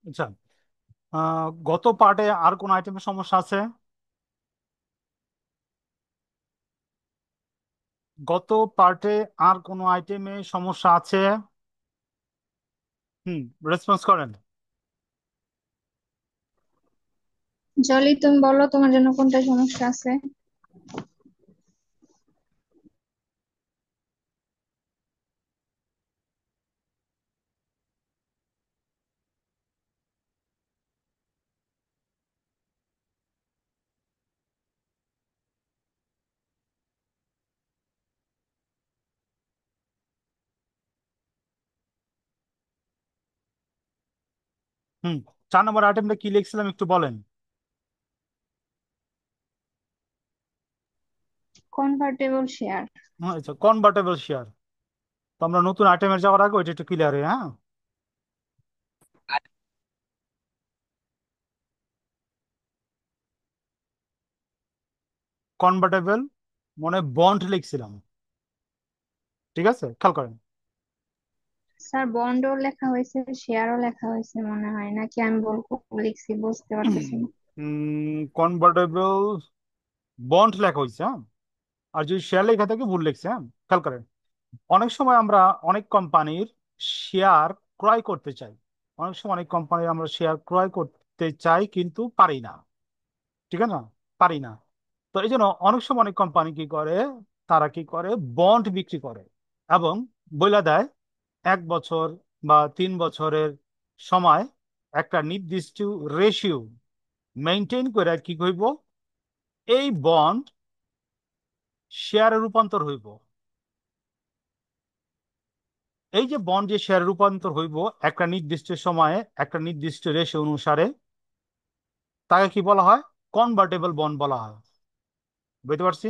আচ্ছা, গত পার্টে আর কোন আইটেমের সমস্যা আছে? গত পার্টে আর কোনো আইটেমে সমস্যা আছে? হুম, রেসপন্স করেন। জলি, তুমি বলো তোমার জন্য কোনটা সমস্যা আছে। হুম, 4 নম্বর আইটেমটা কি লিখছিলাম একটু বলেন। Convertible share. আচ্ছা, কনভার্টেবল শেয়ার। তো আমরা নতুন আইটেমের যাওয়ার আগে ওইটা একটু ক্লিয়ার হই, হ্যাঁ। কনভার্টেবল মানে বন্ড লিখছিলাম, ঠিক আছে, খেয়াল করেন। স্যার, বন্ডও লেখা হয়েছে, শেয়ারও লেখা হয়েছে মনে হয়, নাকি আমি লিখছি বুঝতে পারতেছি না। কনভার্টেবল বন্ড লেখা হয়েছে, হ্যাঁ। আর যদি শেয়ার লেখা থাকে ভুল লিখছে, হ্যাঁ। খেয়াল করেন, অনেক সময় আমরা অনেক কোম্পানির শেয়ার ক্রয় করতে চাই। অনেক সময় অনেক কোম্পানির আমরা শেয়ার ক্রয় করতে চাই কিন্তু পারি না, ঠিক আছে না, পারি না। তো এই জন্য অনেক সময় অনেক কোম্পানি কি করে, তারা কি করে, বন্ড বিক্রি করে এবং বইলা দেয় 1 বছর বা 3 বছরের সময় একটা নির্দিষ্ট রেশিও মেনটেন করে কি হইব, এই বন্ড শেয়ারে রূপান্তর হইব। এই যে বন্ড যে শেয়ারে রূপান্তর হইব একটা নির্দিষ্ট সময়ে একটা নির্দিষ্ট রেশিও অনুসারে, তাকে কি বলা হয়, কনভার্টেবল বন্ড বলা হয়। বুঝতে পারছি?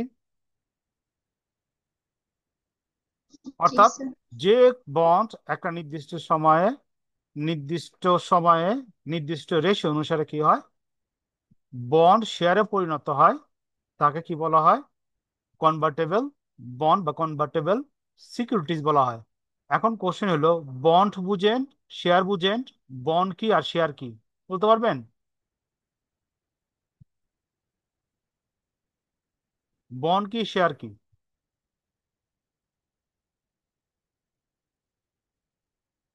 জি অর্থাৎ স্যার। যে বন্ড একটা নির্দিষ্ট সময়ে নির্দিষ্ট রেশিও অনুসারে কি হয়, বন্ড শেয়ারে পরিণত হয়, তাকে কি বলা হয়, কনভার্টেবল বন্ড বা কনভার্টেবল সিকিউরিটিজ বলা হয়। এখন কোশ্চেন হলো, বন্ড বুঝেন, শেয়ার বুঝেন, বন্ড কি আর শেয়ার কি বলতে পারবেন? বন্ড কি, শেয়ার কি?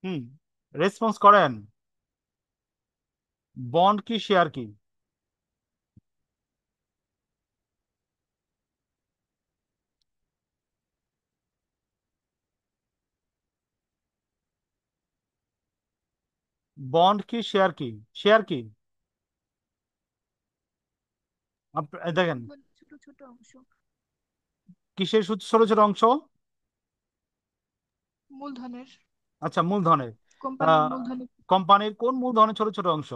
হুম, রেসপন্স করেন। বন্ড কি, শেয়ার কি? বন্ড কি, শেয়ার কি? শেয়ার কি? দেখেন, ছোট ছোট অংশ। কিসের ছোট ছোট অংশ? মূলধনের। আচ্ছা, মূলধনের। কোম্পানির আহ মূলধনের। কোম্পানির কোন মূলধনের ছোট ছোট অংশ?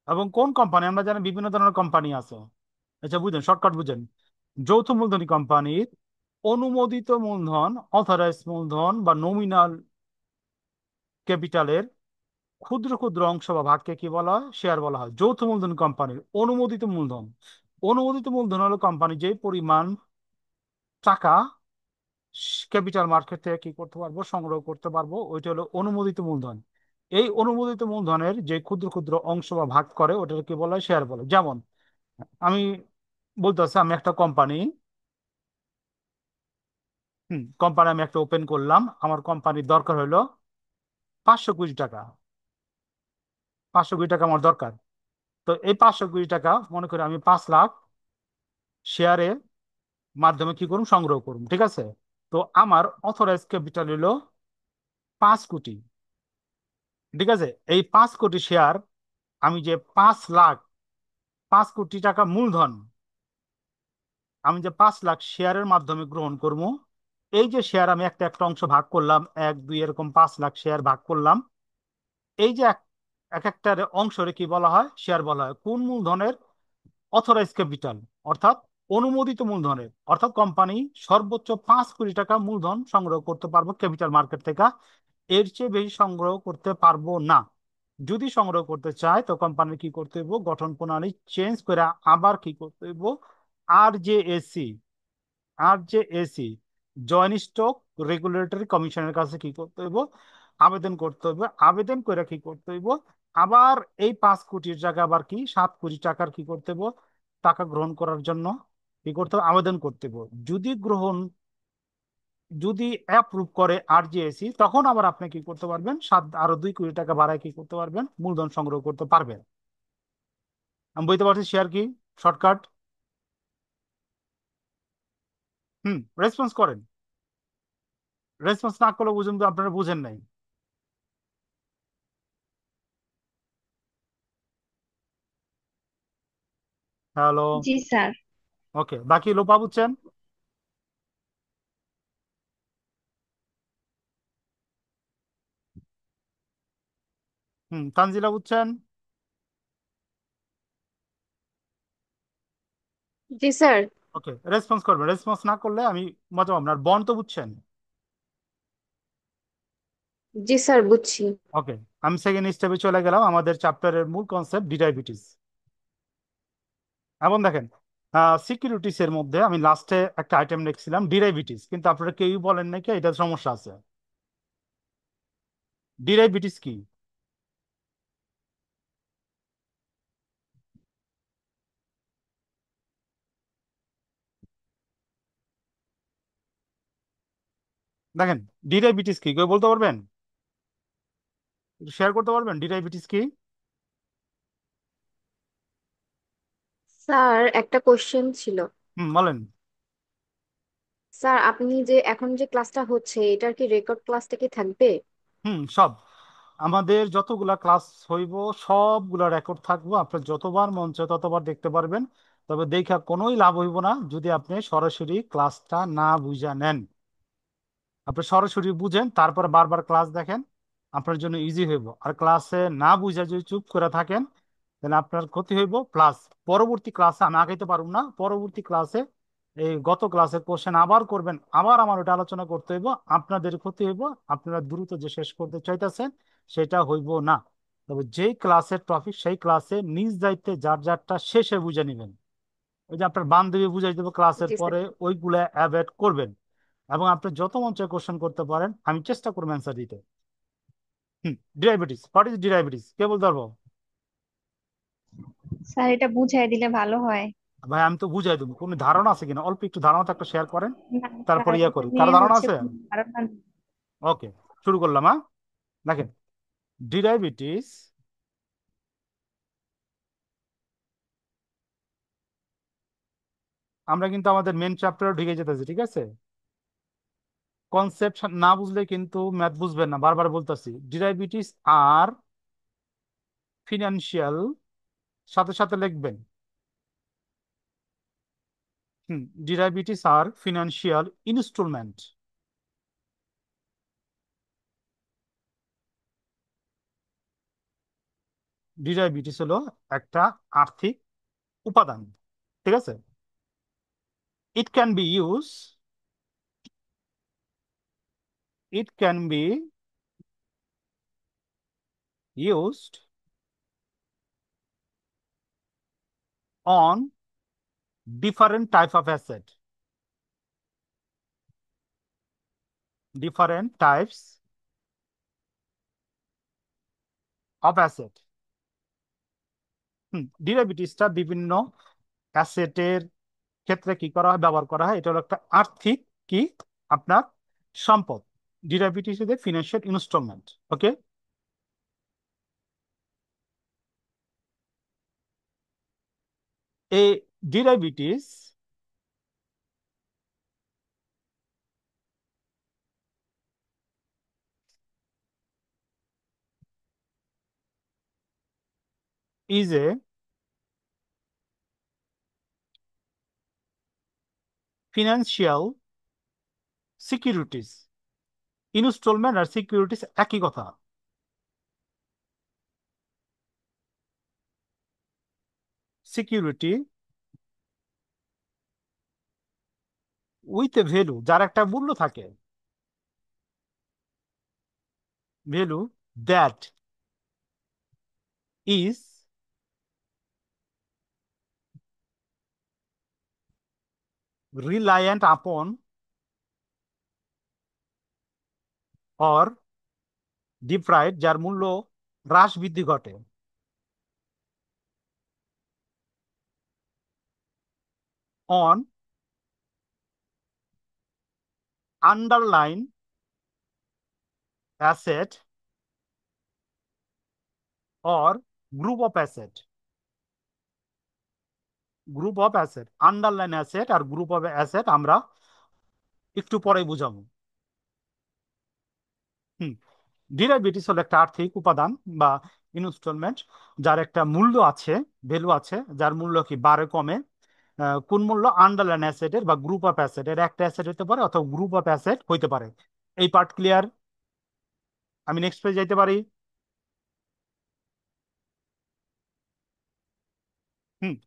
এবং কোন কোম্পানি, আমরা জানি বিভিন্ন ধরনের কোম্পানি আছে। আচ্ছা, বুঝেন, শর্টকাট বুঝেন। যৌথ মূলধনী কোম্পানির অনুমোদিত মূলধন, অথরাইজ মূলধন বা নমিনাল ক্যাপিটালের ক্ষুদ্র ক্ষুদ্র অংশ বা ভাগকে কি বলা হয়, শেয়ার বলা হয়। যৌথ মূলধন কোম্পানির অনুমোদিত মূলধন, অনুমোদিত মূলধন হলো কোম্পানি যে পরিমাণ টাকা ক্যাপিটাল মার্কেট থেকে কি করতে পারবো, সংগ্রহ করতে পারবো, ওইটা হলো অনুমোদিত মূলধন। এই অনুমোদিত মূলধনের যে ক্ষুদ্র ক্ষুদ্র অংশ বা ভাগ করে ওটাকে কি বলা হয়, শেয়ার বলে। যেমন আমি বলতেছি, আমি একটা কোম্পানি, কোম্পানি আমি একটা ওপেন করলাম, আমার কোম্পানির দরকার হলো 500 কোটি টাকা। 500 কোটি টাকা আমার দরকার। তো এই 500 কোটি টাকা মনে করি আমি 5 লাখ শেয়ারে মাধ্যমে কি করুন, সংগ্রহ করুন, ঠিক আছে। তো আমার অথরাইজ ক্যাপিটাল হলো 5 কোটি, ঠিক আছে। এই 5 কোটি শেয়ার, আমি যে 5 লাখ, 5 কোটি টাকা মূলধন আমি যে 5 লাখ শেয়ারের মাধ্যমে গ্রহণ করব, এই যে শেয়ার আমি একটা একটা অংশ ভাগ করলাম, 1 2 এরকম 5 লাখ শেয়ার ভাগ করলাম, এই যে এক একটা অংশরে কি বলা হয়, শেয়ার বলা হয়। কোন মূলধনের? অথরাইজ ক্যাপিটাল, অর্থাৎ অনুমোদিত মূলধনের। অর্থাৎ কোম্পানি সর্বোচ্চ 5 কোটি টাকা মূলধন সংগ্রহ করতে পারবো ক্যাপিটাল মার্কেট থেকে, এর চেয়ে বেশি সংগ্রহ করতে পারবো না। যদি সংগ্রহ করতে চায় তো কোম্পানির কি করতে হইব, গঠন প্রণালী চেঞ্জ করে আবার কি করতে হইব, R J SC, joint stock regulatory কমিশনের কাছে কি করতে হইব, আবেদন করতে হইব। আবেদন করে কি করতে হইব, আবার এই 5 কোটির জায়গা আবার কি 7 কোটি টাকার কি করতে হইব, টাকা গ্রহণ করার জন্য কি করতে হবে, আবেদন করতে হইব। যদি গ্রহণ, যদি অ্যাপ্রুভ করে আরজিএসি, তখন আবার আপনি কি করতে পারবেন, আরো 2 কোটি টাকা বাড়ায় কি করতে পারবেন, মূলধন সংগ্রহ করতে পারবেন। আমি বলতে পারছি শেয়ার কি, শর্টকাট। রেসপন্স করেন। রেসপন্স না করলে বুঝুন তো আপনারা বুঝেন নাই। হ্যালো। জি স্যার। ওকে, বাকি লোপা বুঝছেন? তানজিলা বুঝছেন? জি স্যার। ওকে, রেসপন্স করবেন। রেসপন্স না করলে আমি মজা পাবো না। আর বন্ড তো বুঝছেন? জি স্যার, বুঝছি। ওকে, আমি সেকেন্ড স্টেপে চলে গেলাম, আমাদের চ্যাপ্টারের মূল কনসেপ্ট ডিরাইভেটিভস। এখন দেখেন, সিকিউরিটিস এর মধ্যে আমি লাস্টে একটা আইটেম লিখছিলাম ডিরাইভেটিভস, কিন্তু আপনারা কেউই বলেন নাকি এটা সমস্যা আছে। ডিরাইভেটিভস কি? দেখেন, ডিরাইভেটিভস কি কেউ বলতে পারবেন? শেয়ার করতে পারবেন ডিরাইভেটিভস কি? স্যার, একটা কোশ্চেন ছিল। বলেন। স্যার, আপনি যে এখন যে ক্লাসটা হচ্ছে, এটার কি রেকর্ড ক্লাসটা কি থাকবে? সব আমাদের যতগুলা ক্লাস হইব সবগুলা রেকর্ড থাকবো, আপনি যতবার মন চায় ততবার দেখতে পারবেন। তবে দেখা কোনোই লাভ হইব না যদি আপনি সরাসরি ক্লাসটা না বুঝা নেন। আপনি সরাসরি বুঝেন তারপর বারবার ক্লাস দেখেন, আপনার জন্য ইজি হইব। আর ক্লাসে না বুঝা যদি চুপ করে থাকেন, তাহলে আপনার ক্ষতি হইব। প্লাস পরবর্তী ক্লাসে আমি আগাইতে পারবো না, পরবর্তী ক্লাসে এই গত ক্লাসের কোশ্চেন আবার করবেন, আবার আমার ওটা আলোচনা করতে হইব, আপনাদের ক্ষতি হইব। আপনারা দ্রুত যে শেষ করতে চাইতেছেন সেটা হইব না। তবে যেই ক্লাসের টপিক সেই ক্লাসে নিজ দায়িত্বে যার যারটা শেষে বুঝে নেবেন। ওই যে আপনার বান্ধবী বুঝাই দেবো ক্লাসের জি স্যার। পরে, ওইগুলা অ্যাভয়েড করবেন। এবং আপনি যত মন চায় কোশ্চেন করতে পারেন, আমি চেষ্টা করবো অ্যান্সার দিতে। ডিরাইবেটিস, হোয়াট ইজ ডিরাইবেটিস, কে বলতে পারবো? স্যার এটা বুঝাই দিলে ভালো হয়। ভাই আমি তো বুঝাই দেবো, কোনো ধারণা আছে কিনা, অল্প একটু ধারণা থাকলে শেয়ার করেন, না তারপর স্যার, ইয়া এটা করি। কারো নিয়ে ধারণা আছে? কোনো ধারণা নেই। ওকে, শুরু করলাম। হ্যাঁ, দেখেন, ডিরাইবেটিস, আমরা কিন্তু আমাদের মেন চ্যাপ্টারে ঢুকে যেতেছি, ঠিক আছে? কনসেপ্ট না বুঝলে কিন্তু ম্যাথ বুঝবেন না, বারবার বলতেছি। ডিরাইবেটিস আর ফিনান্সিয়াল, সাথে সাথে লিখবেন। ডিরাইবেটিস আর ফিনান্সিয়াল ইনস্টলমেন্ট। ডিরাইবেটিস হলো একটা আর্থিক উপাদান, ঠিক আছে? It can be use, it can be used on different type of asset, different types of asset. ডিরাইভেটিভসটা বিভিন্ন অ্যাসেটের ক্ষেত্রে কি করা হয়, ব্যবহার করা হয়। এটা হলো একটা আর্থিক কি, আপনার সম্পদ। Derivative is a financial installment. Okay, a derivatives is a financial securities. Installment আর সিকিউরিটিজ একই কথা। সিকিউরিটি উইথ এ ভ্যালু, যার একটা মূল্য থাকে, value that is reliant upon or derived, যার মূল্য হ্রাস বৃদ্ধি ঘটে। On underline asset or group of asset. Group of asset, underline asset আর গ্রুপ অফ অ্যাসেট আমরা একটু পরে বুঝাবো। হুম। ডিরাইভেটিভ হলো একটা আর্থিক উপাদান বা ইনস্টলমেন্ট, যার একটা মূল্য আছে, ভ্যালু আছে, যার মূল্য কি বাড়ে কমে। কোন মূল্য? আন্ডারলাইন অ্যাসেটের বা গ্রুপ অফ অ্যাসেটের, একটা অ্যাসেট হতে পারে অথবা গ্রুপ অফ অ্যাসেট হইতে পারে। এই পার্ট ক্লিয়ার? আমি নেক্সট পেজ যাইতে পারি?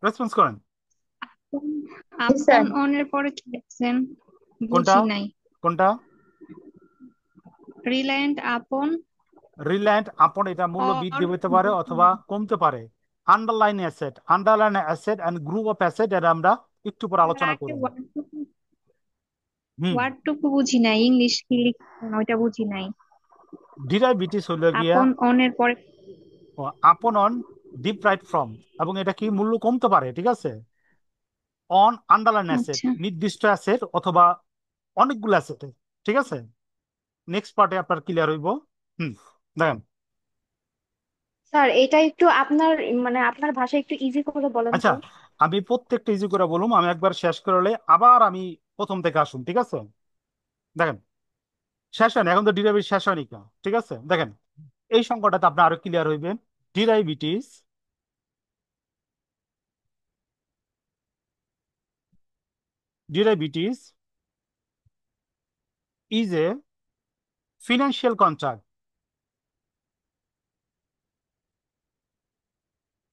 রেসপন্স করেন। আপন জি স্যার। অনের পরে কি লিখছেন? কোনটা? বুঝি নাই। কোনটা? রিলায়েন্ট আপন রিলায়েন্ট আপন, এটা মূল্য অর বৃদ্ধি পেতে পারে অথবা কমতে পারে। Underline asset, underline asset and group of asset, এটা আমরা একটু পর এর আলোচনা আগে করব। ওয়ার্ডটুকু হুম। ওয়ার্ডটুকু বুঝি নাই, ইংলিশ কি লিখছেন ওইটা বুঝি নাই। ডিরাইভেটিভ হলো গিয়া আপন অনের পরে। আপন অন ডিপ্রাইড ফ্রম, এবং এটা কি মূল্য কমতে পারে, ঠিক আছে। অন আন্ডারলাইন অ্যাসেট, আচ্ছা নির্দিষ্ট অ্যাসেট অথবা অনেকগুলো অ্যাসেটে, ঠিক আছে। নেক্সট পার্টে আপনার ক্লিয়ার হইব। হুম। দেখেন। স্যার এটা একটু আপনার মানে আপনার ভাষায় একটু ইজি করে বলেন আচ্ছা, তো। আমি প্রত্যেকটা ইজি করে বলুম, আমি একবার শেষ করলে আবার আমি প্রথম থেকে আসুন, ঠিক আছে। দেখেন, শেষ হয়নি এখন তো, ডিরাইভেটিভ শেষ হয়নি কেন, ঠিক আছে। দেখেন, এই সংখ্যাটাতে আপনি আরো ক্লিয়ার হইবেন। Derivative derivative is a financial contract,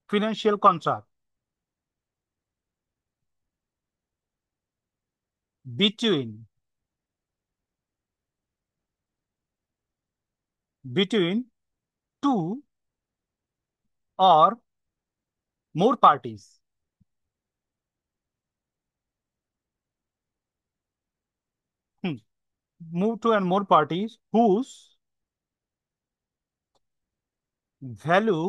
financial contract between two or more parties. Hmm. Move to and more parties whose value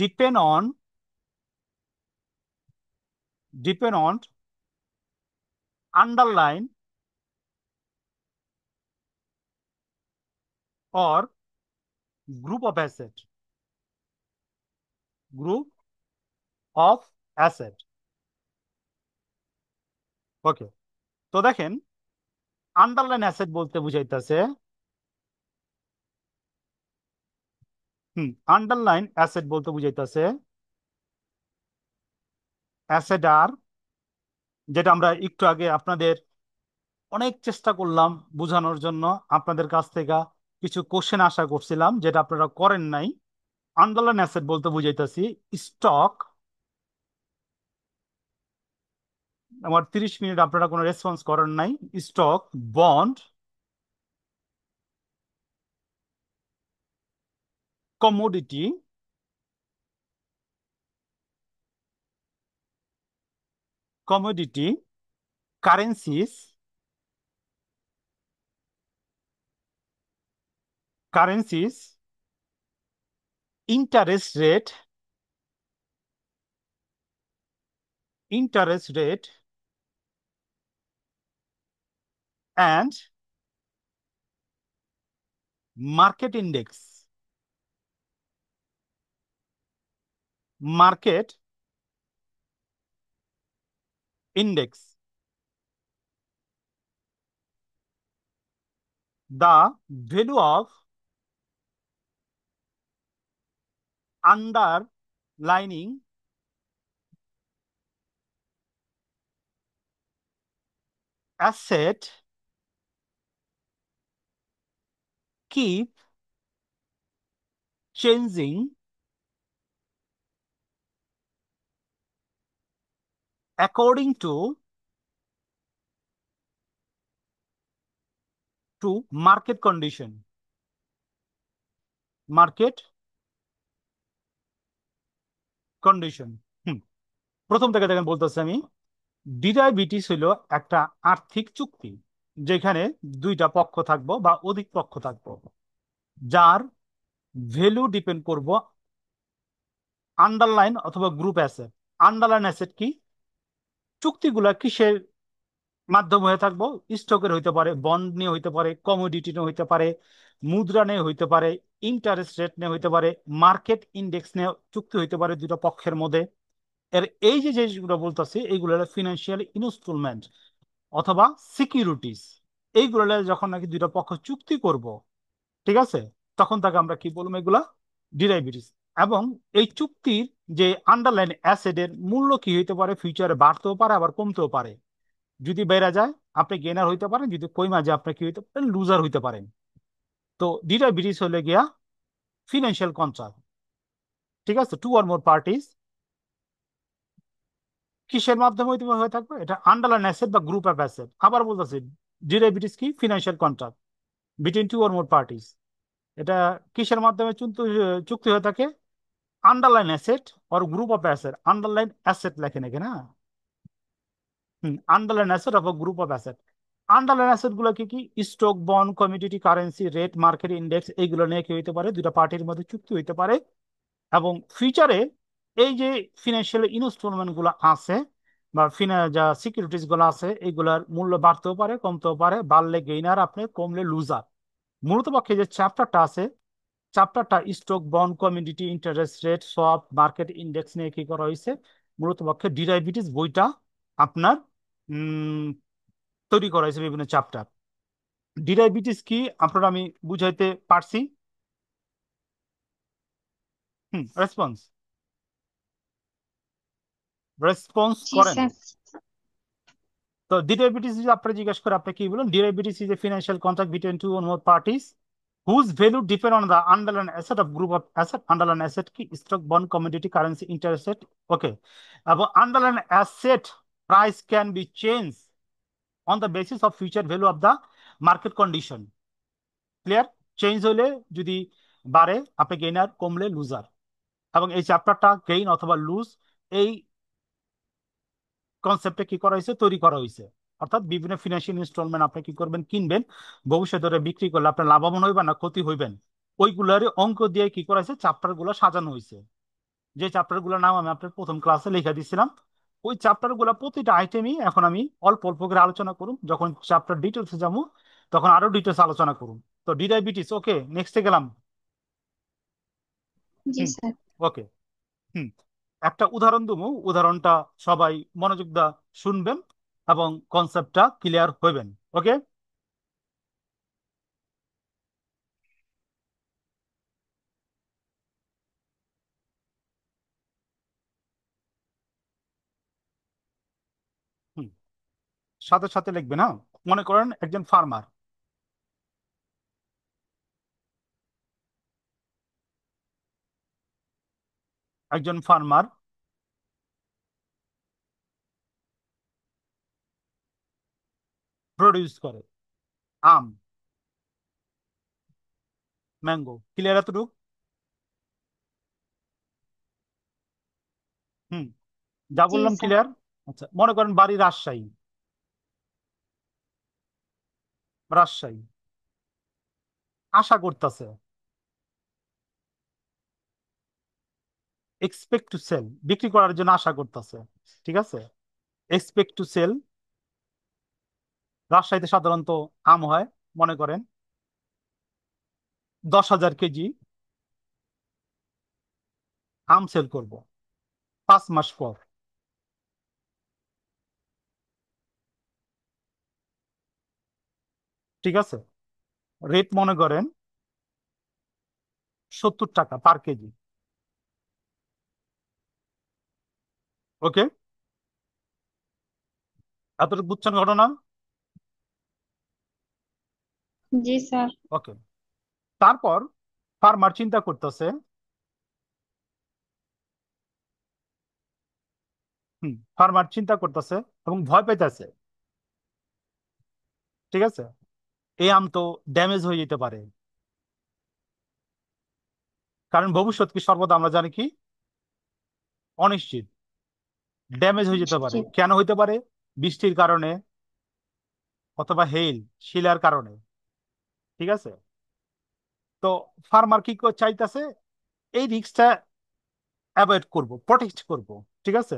depend on depend on underlying or group of asset, group of asset. ওকে, তো দেখেন, underline asset বলতে বুঝাইতেছে, underline asset বলতে বুঝাইতেছে asset আর, যেটা আমরা একটু আগে আপনাদের অনেক চেষ্টা করলাম বোঝানোর জন্য, আপনাদের কাছ থেকে কিছু কোশ্চেন আশা করছিলাম যেটা আপনারা করেন নাই। আন্ডারলাইন অ্যাসেট বলতে বুঝাইতেছি স্টক। আমার 30 মিনিট আপনারা কোনো রেসপন্স করেন নাই। Stock, bond, commodity, commodity, currencies, currencies, interest rate, interest rate, and market index, market index. The value of underlining asset keep changing according to market condition, market condition। হুম। প্রথম থেকে দেখেন বলতেছি আমি, ডিরাইভিটিস হলো একটা আর্থিক চুক্তি যেখানে দুইটা পক্ষ থাকবো বা অধিক পক্ষ থাকবো, যার ভ্যালু ডিপেন্ড করব আন্ডারলাইন অথবা গ্রুপ অ্যাসেট। আন্ডারলাইন অ্যাসেট কি? চুক্তিগুলা কিসের মাধ্যম হয়ে থাকবো? স্টকের হইতে পারে, বন্ড নিয়ে হইতে পারে, কমোডিটি নিয়ে হইতে পারে, মুদ্রা নিয়ে হইতে পারে, ইন্টারেস্ট রেট নিয়ে হইতে পারে, মার্কেট ইন্ডেক্স নিয়ে চুক্তি হইতে পারে দুটো পক্ষের মধ্যে। এর এই যে জিনিসগুলো বলতেছি এইগুলো ফিনান্সিয়াল ইনস্টলমেন্ট অথবা সিকিউরিটিস। এইগুলো যখন নাকি দুইটা পক্ষ চুক্তি করব, ঠিক আছে, তখন তাকে আমরা কি বলবো? এগুলা ডিরাইভেটিভস। এবং এই চুক্তির যে আন্ডারলাইন অ্যাসেটের মূল্য কি হইতে পারে, ফিউচারে বাড়তেও পারে আবার কমতেও পারে। যদি বেড়ে যায় আপনি গেনার হইতে পারেন, যদি কমে যায় আপনি কি হইতে পারেন? লুজার হইতে পারেন। তো ডিরাইভেটিভস হলে গিয়া ফিনান্সিয়াল কন্ট্রাক্ট, ঠিক আছে, টু অর মোর পার্টিস। কিসের মাধ্যমে হইতে হয়ে থাকবে? এটা আন্ডারলাইন অ্যাসেট বা গ্রুপ অফ অ্যাসেট। আবার বলতেছি, ডিরাইভেটিভস কি? Financial contract between two or more parties. এটা কিসের মাধ্যমে চুক্তি হয়ে থাকে? আন্ডারলাইন অ্যাসেট আর group of asset. Underline asset লেখেন এখানে, হ্যাঁ। Underline asset of group of asset. Underline asset গুলো কি কি? Stock, bond, commodity, currency, rate, market index, এইগুলো নিয়ে কি হইতে পারে? দুটা পার্টির মধ্যে চুক্তি হইতে পারে। এবং ফিউচারে এই যে ফিনান্সিয়াল ইনস্টলমেন্ট গুলো আছে বা যা সিকিউরিটিজ গুলো আছে, এগুলার মূল্য বাড়তেও পারে কমতেও পারে। বাড়লে গেইনার আপনি, কমলে লুজার। মূলত পক্ষে যে চ্যাপ্টারটা আছে, চ্যাপ্টারটা স্টক, বন্ড, কমিডিটি, ইন্টারেস্ট রেট, সব মার্কেট ইন্ডেক্স নিয়ে কি করা হয়েছে? মূলত পক্ষে ডিরাইভেটিভস বইটা আপনার উম তৈরি করা হয়েছে বিভিন্ন চ্যাপ্টার। ডিরাইভেটিভস কি আপনারা আমি বুঝাইতে পারছি? রেসপন্স, রেসপন্স জি করেন। স্যার। তো ডিরাইভেটিভস যদি আপনি জিজ্ঞেস করে আপনি কি বলুন? Derivatives is a financial contract between two or more parties whose value depend on the underline asset of group of asset. Underline asset কি? Stock, bond, commodity, currency, interest rate. Okay. এবং underline asset price can be change on the basis of future value of the market condition. Clear? Change হলে যদি বাড়ে আপনি gainer, কমলে loser. এবং এই চ্যাপ্টারটা গেইন অথবা লুজ, এই কনসেপ্টে কি করা হয়েছে? তৈরি করা হয়েছে। অর্থাৎ বিভিন্ন ফিনান্সিয়াল ইনস্টলমেন্ট আপনি কি করবেন? কিনবেন। ভবিষ্যতে ওটা বিক্রি করলে আপনার লাভবান হইবেন না ক্ষতি হইবেন, ওইগুলার অঙ্ক দিয়ে কি করা হয়েছে? চ্যাপ্টার গুলো সাজানো হয়েছে। যে চ্যাপ্টার গুলোর নাম আমি আপনার প্রথম ক্লাসে লিখে দিয়েছিলাম, ওই চ্যাপ্টার গুলো প্রতিটা আইটেমই এখন আমি অল্প অল্প করে আলোচনা করুন। যখন চ্যাপ্টার ডিটেলসে যাবো তখন আরো ডিটেলস আলোচনা করুন। তো ডিডায়াবিটিস, ওকে, নেক্সটে গেলাম। জি হুম। স্যার। ওকে। হুম। একটা উদাহরণ দেবো, উদাহরণটা সবাই মনোযোগ দা শুনবেন এবং কনসেপ্টটা ক্লিয়ার হইবেন। ওকে। হুম। সাথে সাথে লিখবেন, হ্যাঁ। মনে করেন একজন ফার্মার, একজন ফার্মার প্রডিউস করে আম, ম্যাঙ্গো। ক্লিয়ার এতটুকু? হুম। যা জি বললাম স্যার। ক্লিয়ার? আচ্ছা, মনে করেন বাড়ি রাজশাহী, রাজশাহী আশা করতেছে, এক্সপেক্ট টু সেল, বিক্রি করার জন্য আশা করতেছে, ঠিক আছে। Expect to sell. রাজশাহীতে সাধারণত আম হয়, মনে করেন 10,000 কেজি আম সেল করব 5 মাস পর, ঠিক আছে। রেট মনে করেন 70 টাকা পার কেজি। ওকে। এতটুকু বুঝছেন ঘটনা? জি স্যার। ওকে। তারপর ফার্মার চিন্তা করতেছে, ফার্মার চিন্তা করতেছে এবং ভয় পাইতেছে, ঠিক আছে। এই আম তো ড্যামেজ হয়ে যেতে পারে, কারণ ভবিষ্যৎ কি সর্বদা আমরা জানি কি? অনিশ্চিত। ড্যামেজ হয়ে যেতে পারে। নিশ্চিত। কেন হইতে পারে? বৃষ্টির কারণে অথবা হেইল, শিলার কারণে। ঠিক আছে? তো ফার্মার কি চাইতেছে, এই রিস্কটা অ্যাভয়েড করব, প্রোটেক্ট করব। ঠিক আছে?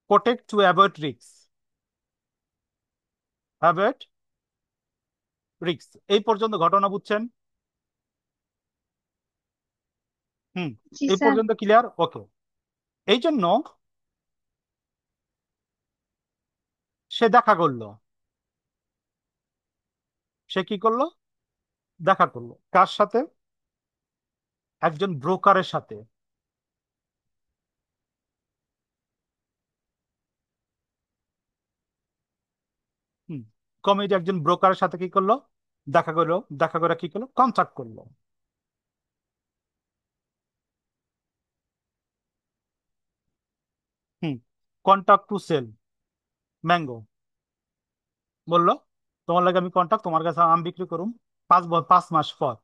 Protect to avoid risk, avoid risk. এই পর্যন্ত ঘটনা বুঝছেন? হুম। জি এই স্যার। পর্যন্ত ক্লিয়ার? ওকে। এই জন্য সে দেখা করলো। সে কি করলো? দেখা করলো কার সাথে? একজন ব্রোকারের সাথে। হুম। কমিটি একজন ব্রোকারের সাথে কি করলো? দেখা করলো। দেখা করে কি করলো? কন্ট্রাক্ট করলো। হুম। Contract to sell mango. বললো, তোমার লাগে আমি কন্ট্রাক্ট, তোমার কাছে আম বিক্রি করুম 5 মাস পর।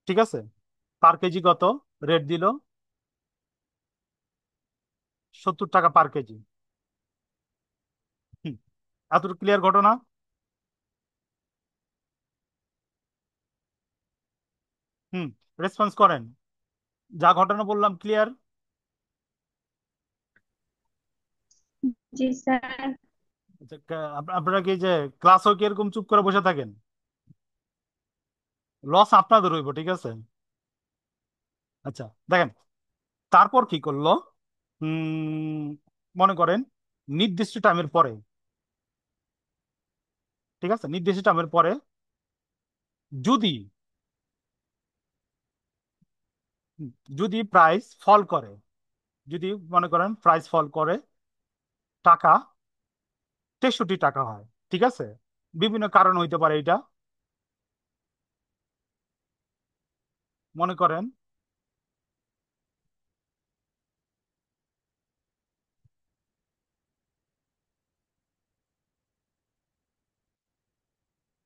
ঠিক আছে? পার কেজি কত রেট দিল? 70 টাকা পার কেজি। হুম। এতটুকু ক্লিয়ার ঘটনা? হুম। রেসপন্স করেন। যা ঘটনা বললাম ক্লিয়ার? জি স্যার। আচ্ছা, আপনারা কি যে ক্লাসও কি এরকম চুপ করে বসে থাকেন? লস আপনাদের হইব। ঠিক আছে? আচ্ছা, দেখেন তারপর কি করলো। হুম। মনে করেন নির্দিষ্ট টাইমের পরে, ঠিক আছে, নির্দিষ্ট টাইমের পরে যদি হুম, যদি প্রাইস ফল করে, যদি মনে করেন প্রাইস ফল করে, টাকা 63 টাকা হয়। ঠিক আছে? বিভিন্ন কারণ হইতে পারে এটা। মনে করেন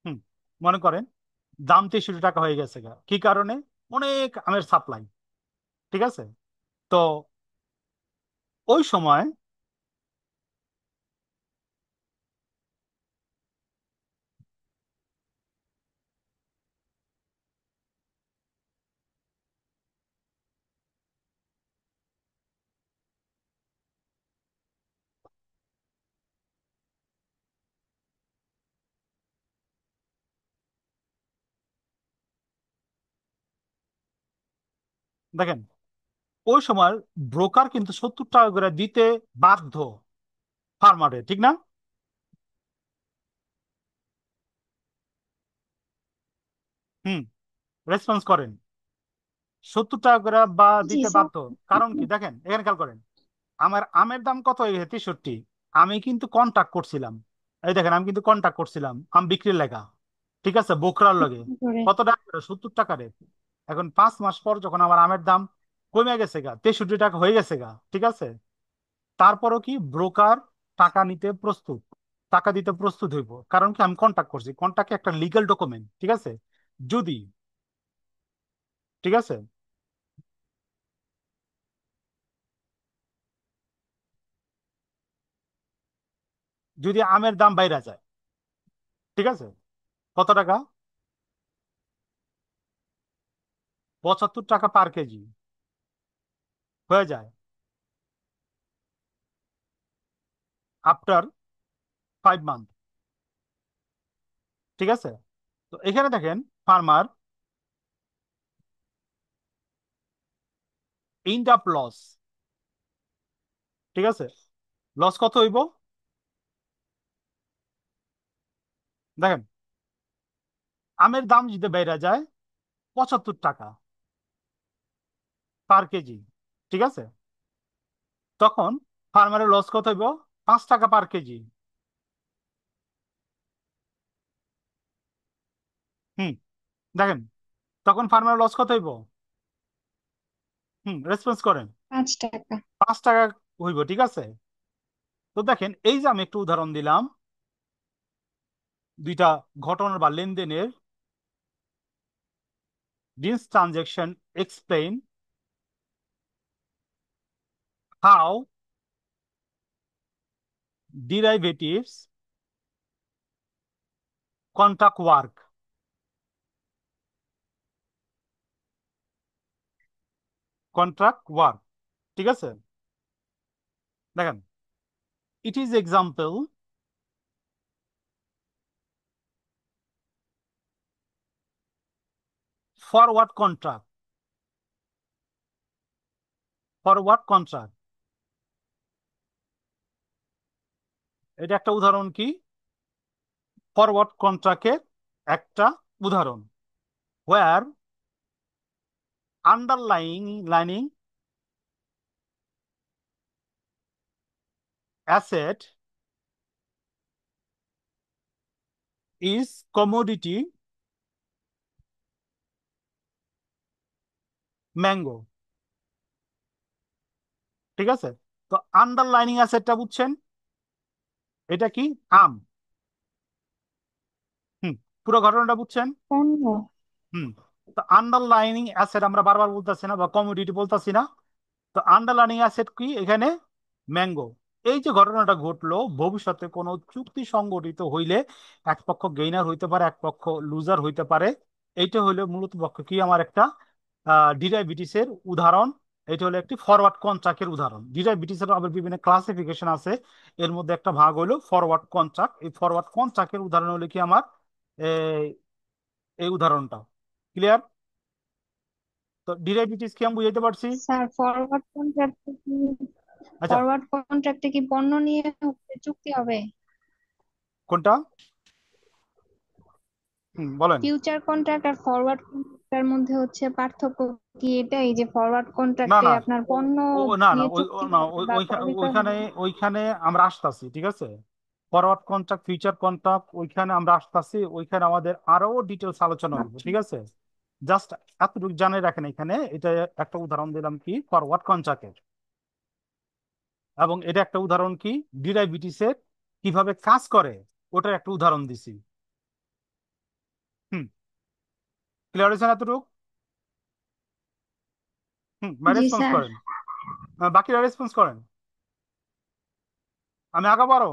হুম মনে করেন দাম 63 টাকা হয়ে গেছে গা, কি কারণে? অনেক আমের সাপ্লাই। ঠিক আছে? তো ওই সময় দেখেন, ওই সময় ব্রোকার কিন্তু 70 টাকা করে দিতে বাধ্য ফার্মারে। ঠিক না? হুম। রেসপন্স করেন। 70 টাকা করে বা জি দিতে স্যার। বাধ্য। কারণ কি দেখেন, এখানে খেয়াল করেন, আমার আমের দাম কত হয়ে গেছে? 63। আমি কিন্তু কন্টাক্ট করছিলাম, এই দেখেন আমি কিন্তু কন্টাক্ট করছিলাম আম বিক্রির লেগা। ঠিক আছে? বোকরার লগে। করে। কত টাকা করে? 70 টাকা রে। এখন 5 মাস পর যখন আমার আমের দাম কমে গেছে গা, 63 টাকা হয়ে গেছে গা। ঠিক আছে? তারপরও কি ব্রোকার টাকা নিতে প্রস্তুত, টাকা দিতে প্রস্তুত হইব। কারণ কি, আমি কন্টাক্ট করছি। কন্টাক্ট একটা লিগ্যাল ডকুমেন্ট। ঠিক আছে? যদি, ঠিক আছে, যদি আমের দাম বাইরে যায়, ঠিক আছে, কত টাকা? 75 টাকা পার কেজি হয়ে যায় আফটার 5 মান্থ। ঠিক আছে? তো এখানে দেখেন ফার্মার ইন্ড আপ লস। ঠিক আছে? লস কত হইব? দেখেন, আমের দাম যদি বেড়ে যায় 75 টাকা পার কেজি, ঠিক আছে, তখন ফার্মারের লস কত হইব? 5 টাকা পার কেজি। হুম। দেখেন, তখন ফার্মারের লস কত হইব? রেসপন্স করেন। 5 টাকা। 5 টাকা হইব। ঠিক আছে? তো দেখেন, এই যে আমি একটু উদাহরণ দিলাম দুইটা ঘটনার বা লেনদেনের, this transaction explain how derivatives contract work. Contract work, ঠিক আছে। দেখেন, it is example forward contract. Forward contract, এটা একটা উদাহরণ কি? ফরওয়ার্ড কন্ট্রাক্টের একটা উদাহরণ। Where underlying lining asset is commodity mango, ঠিক আছে। তো আন্ডারলাইনিং অ্যাসেটটা বুঝছেন, এটা কি? আম। হুম, পুরো ঘটনাটা বুঝছেন? পণ্য। হুম। তো আন্ডারলাইনিং অ্যাসেট আমরা বারবার বলতেছি না, বা কমোডিটি বলতেছি না। তো আন্ডারলাইনিং অ্যাসেট কি এখানে? ম্যাঙ্গো। এই যে ঘটনাটা ঘটলো, ভবিষ্যতে কোনো চুক্তি সংগঠিত হইলে এক পক্ষ গেইনার হইতে পারে, এক পক্ষ লুজার হইতে পারে। এইটা হলো মূলত পক্ষ কি, আমার একটা ডিরাইভেটিভস এর উদাহরণ। এটা হলো একটি ফরওয়ার্ড কন্ট্রাক্টের উদাহরণ। ডিরাইভেটিভস এর আবার বিভিন্ন ক্লাসিফিকেশন আছে, এর মধ্যে একটা ভাগ হলো ফরওয়ার্ড কন্ট্রাক্ট। এই ফরওয়ার্ড কন্ট্রাক্টের উদাহরণ হলো কি আমার এই এই উদাহরণটা। ক্লিয়ার? তো ডিরাইভেটিভস কি আমি বুঝাইতে পারছি? স্যার আচ্ছা, ফরওয়ার্ড কন্ট্রাক্টে কি পণ্য নিয়ে চুক্তি হবে? কোনটা? বলেন। ফিউচার কন্ট্রাক্ট আর ফরওয়ার্ড কন্ট্রাক্টের মধ্যে হচ্ছে পার্থক্য কি এটাই যে ফরওয়ার্ড না কন্ট্রাক্টে না, আপনার পণ্য না না, নিয়ে ওই চুক্তি না হবে বা ওইখানে ক্রয় বিক্রয় ওইখানে হবে? ওইখানে আমরা আসতেছি, ঠিক আছে। ফরওয়ার্ড কন্ট্রাক্ট, ফিউচার কন্ট্রাক্ট, ওইখানে আমরা আসতেছি। ওইখানে আমাদের আরো ডিটেলস আলোচনা হইব, আচ্ছা ঠিক আছে। জাস্ট এতটুকু জানে রাখেন, এখানে এটা একটা উদাহরণ দিলাম কি ফরওয়ার্ড কন্ট্রাক্টের, এবং এটা একটা উদাহরণ কি ডিরাইভেটিভস এর কিভাবে কাজ করে, ওটার একটা উদাহরণ দিছি। হুম, ক্লিয়ার হয়েছে না এতটুকু? জি রেসপন্স স্যার। করেন। বাকিরা রেসপন্স করেন। আমি আগাবো আরো?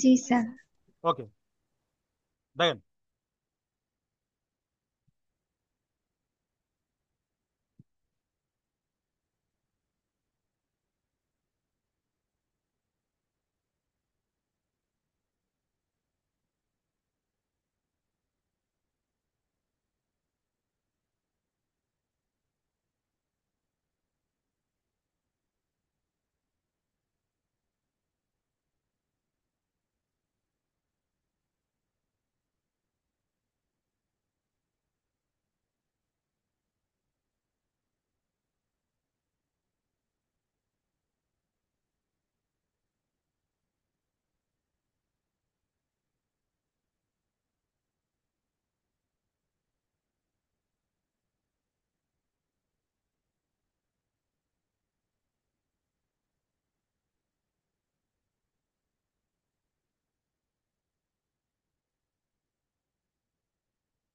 জি স্যার। ওকে, দেখেন।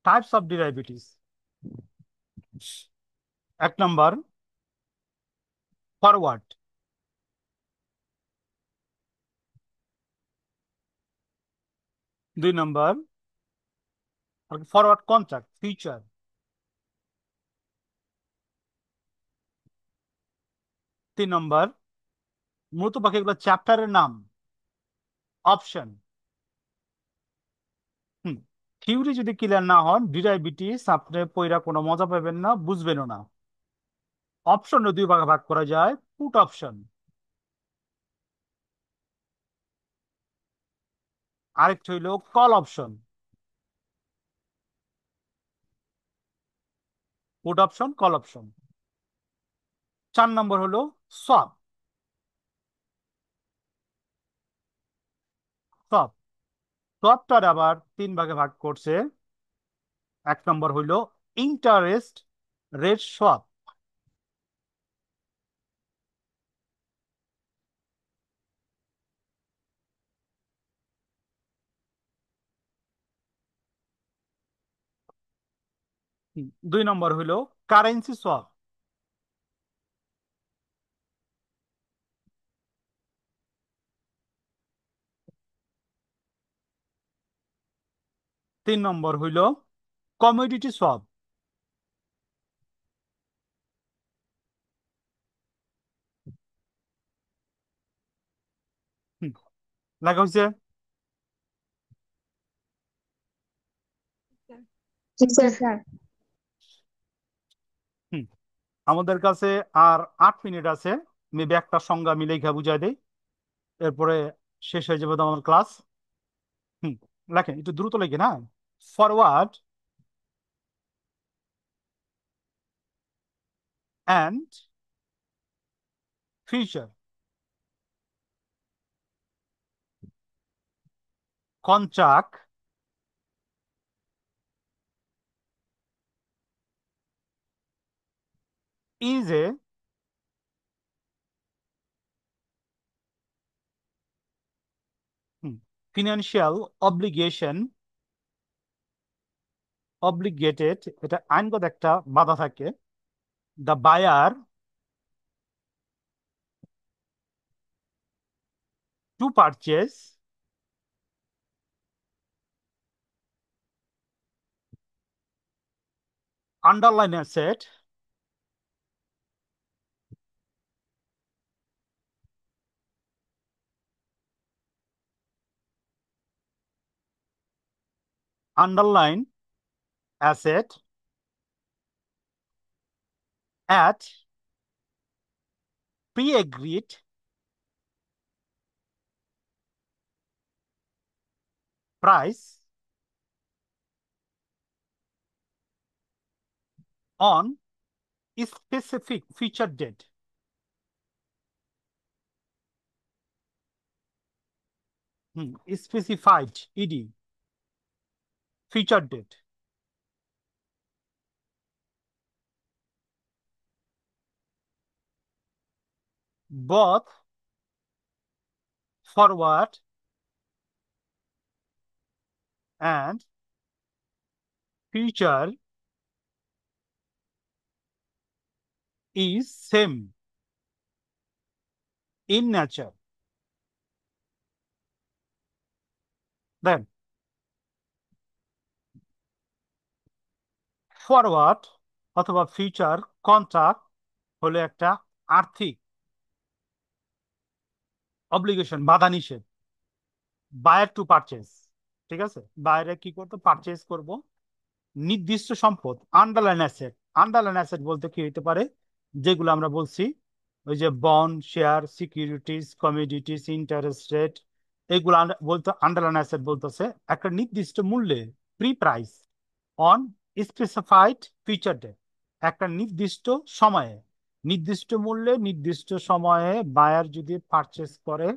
Types of derivatives. এক নম্বর ফরওয়ার্ড, দুই নম্বর ফরওয়ার্ড কন্ট্রাক্ট ফিউচার, তিন নম্বর মূলত বাকি এগুলো চ্যাপ্টারের নাম, অপশন। হুম, থিওরি যদি ক্লিয়ার না হন, ডিরাইভেটিভস আপনি পইরা কোনো মজা পাবেন না, বুঝবেনও না। অপশন দুই ভাগে ভাগ করা যায়, পুট অপশন, আরেকটা হইলো call option. Put option, call option. চার নম্বর হলো সোয়াপ। সোয়াপ, সোয়াপটার আবার তিন ভাগে ভাগ করছে। এক নম্বর হইলো ইন্টারেস্ট রেট সোয়াপ। দুই নম্বর হইলো কারেন্সি সোয়াপ। 3 নম্বর হইল কমোডিটি সোয়াপ। লেখা হয়েছে। জি জি স্যার। স্যার। হুম, আমাদের কাছে আর 8 মিনিট আছে। মেবি একটা সংজ্ঞা আমি লেখা বুঝাই দেই, এরপরে শেষ হয়ে যাবে তো আমার ক্লাস। হুম, লেখেন একটু দ্রুত লেখেন, হ্যাঁ। Forward and future contract is a financial obligation obligated, এটা আইনগত একটা বাধা থাকে, the buyer to purchase underlying asset underlying asset at pre-agreed price on specific future date. Specified ed future date. Both forward and future is same in nature. Then forward অথবা future contract হলো একটা আর্থিক obligation, বাধা নিষেধ, buyer two purchase. ঠিক আছে, বাইরে কি করতো, পারচেজ করব নির্দিষ্ট সম্পদ, আন্ডারলাইন অ্যাসেট। আন্ডারলাইন অ্যাসেট বলতে কি হতে পারে, যেগুলো আমরা বলছি, ওই যে bond, share, securities, commodities, interest rate, এগুলো বলতে আন্ডারলাইন অ্যাসেট বলতেছে একটা নির্দিষ্ট মূল্যে, pre price on specified future day, একটা নির্দিষ্ট সময়ে, নির্দিষ্ট মূল্যে নির্দিষ্ট সময়ে বায়ার যদি পারচেস করে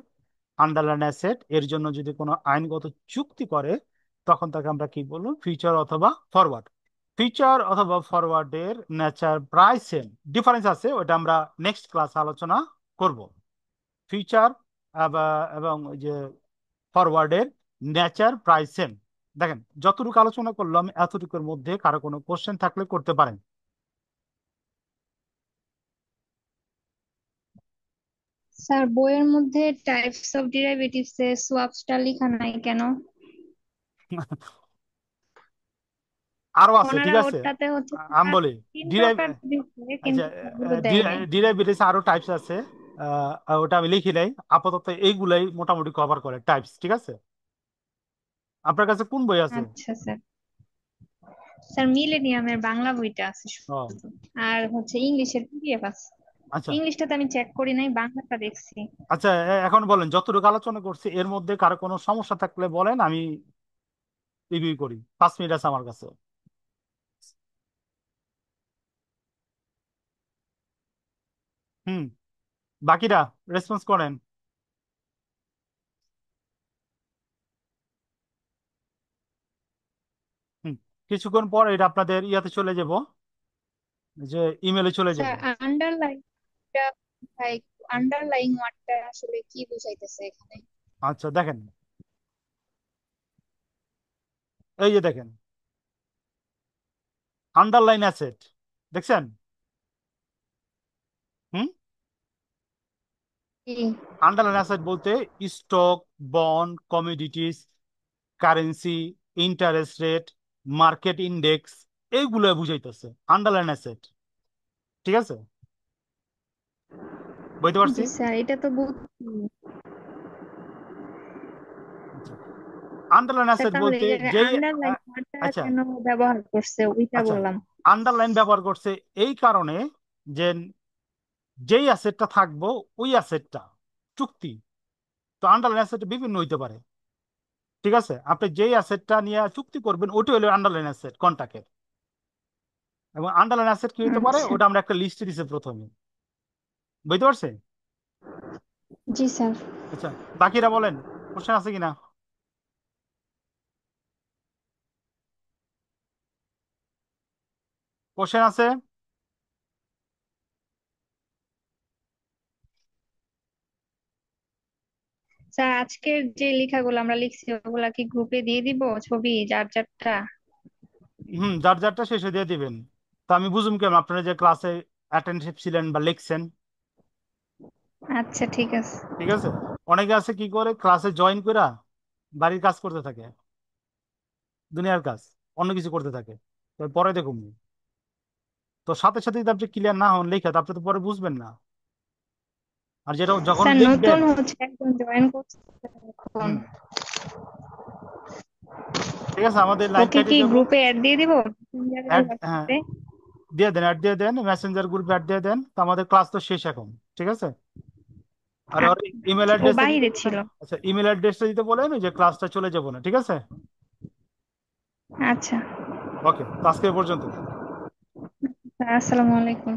আন্ডারলাইন অ্যাসেট, এর জন্য যদি কোনো আইনগত চুক্তি করে, তখন তাকে আমরা কি বলবো, ফিউচার অথবা ফরওয়ার্ড। ফিউচার অথবা ফরওয়ার্ডের নেচার প্রায় সেম, ডিফারেন্স আছে, ওটা আমরা নেক্সট ক্লাস আলোচনা করব। ফিউচার এবং ওই যে ফরওয়ার্ডের নেচার প্রায় সেম। দেখেন যতটুকু আলোচনা করলাম এতটুকুর মধ্যে কারো কোনো কোশ্চেন থাকলে করতে পারেন। স্যার বইয়ের মধ্যে টাইপস অফ ডেরিভেটিভস এর সোয়াপসটা লেখা নাই কেন? আরো আছে, ওনারা ঠিক আছে। ওটাতে হচ্ছে আমি বলি তিন ডিরাইভ, প্রকার দিচ্ছে আচ্ছা, কিন্তু সবগুলো দেয় নাই। ডিরাইভেটিভস আরো টাইপস আছে। ওটা আমি লিখি নাই, আপাতত এইগুলাই মোটামুটি কভার করে টাইপস, ঠিক আছে। আপনার কাছে কোন বই আছে? আচ্ছা স্যার। স্যার মিলেনিয়ামের বাংলা বইটা আছে ও, শুধু। আর হচ্ছে ইংলিশের পিডিএফ আছে। আচ্ছা ইংলিশটাতে আমি চেক করি নাই, বাংলাটা দেখছি। আচ্ছা, এখন বলেন যতটুকু আলোচনা করছি এর মধ্যে কারো কোনো সমস্যা থাকলে বলেন, আমি রিভিউ করি। 5 মিনিট আছে আমার কাছে। হুম, বাকিরা রেসপন্স করেন। হুম, কিছুক্ষণ পর এটা আপনাদের ইয়াতে চলে যাব, যে ইমেলে চলে যাব। স্যার আন্ডারলাইং ওয়ার্ডটা আসলে কি বুঝাইতেছে এখানে? আচ্ছা দেখেন, এই যে দেখেন আন্ডারলাইন অ্যাসেট, দেখছেন? হুম, কি? আন্ডারলাইন অ্যাসেট বলতে stock, bond, commodities, currency, interest rate, market index, এইগুলো বুঝাইতেছে আন্ডারলাইন অ্যাসেট। ঠিক আছে, বুঝতে পারছি? জি স্যার, এটা তো বুঝছি। আচ্ছা, আন্ডারলাইন স্যার অ্যাসেট তাহলে বলতে এই জায়গায় যেই আন্ডারলাইন ওয়ার্ডটা আচ্ছা কেন ব্যবহার করছে ওইটা আচ্ছা, বললাম। আন্ডারলাইন ব্যবহার করছে এই কারণে যে যেই অ্যাসেটটা থাকবো ওই অ্যাসেটটা চুক্তি, তো আন্ডারলাইন অ্যাসেট বিভিন্ন হইতে পারে। ঠিক আছে, আপনি যেই অ্যাসেটটা নিয়ে চুক্তি করবেন ওইটা হলো আন্ডারলাইন অ্যাসেট কন্ট্রাক্টের। এবং আন্ডারলাইন অ্যাসেট কি হতে পারে আচ্ছা। ওটা আমরা একটা লিস্টে দিছি প্রথমে, বুঝতে পারছেন? জি স্যার। আচ্ছা, বাকিরা বলেন, কোশ্চেন আছে কিনা? কোশ্চেন আছে? স্যার আজকের যে লেখাগুলো আমরা লিখছি ওগুলা কি গ্রুপে দিয়ে দিব, ছবি যার যারটা? যার যারটা শেষে দিয়ে দিবেন। তো আমি বুঝুম কেমন আপনারা যে ক্লাসে অ্যাটেনটিভ ছিলেন বা লিখছেন। আচ্ছা ঠিক আছে। ঠিক আছে, অনেকে আছে কি করে ক্লাসে জয়েন কইরা বাড়ির কাজ করতে থাকে, দুনিয়ার কাজ, অন্য কিছু করতে থাকে, তো পরে দেখুন। তো সাথে সাথে যদি আপনি ক্লিয়ার না হন লেখা, তো আপনি তো পরে বুঝবেন না। আর যেটা যখন স্যার নতুন লিখবেন, হচ্ছে একজন জয়েন করছে এখন। হুম, ঠিক আছে, আমাদের লাইন ওকে কেটে কি যাব। গ্রুপে অ্যাড দিয়ে দিব মেসেঞ্জারে অ্যাড, হ্যাঁ, হোয়াটসঅ্যাপে? দিয়ে দেন, অ্যাড দিয়ে দেন, মেসেঞ্জার গ্রুপে অ্যাড দিয়ে দেন। তো আমাদের ক্লাস তো শেষ এখন। ঠিক আছে, আর ওর ইমেল ও অ্যাড্রেসটা দিতে বাইরে বলেন। ছিল। আচ্ছা, ইমেল অ্যাড্রেসটা দিতে বলেন, ওই যে ক্লাসটা চলে যাবো না। ঠিক আছে, আচ্ছা ওকে, তো আজকে এ পর্যন্ত। স্যার, আসসালামু আলাইকুম।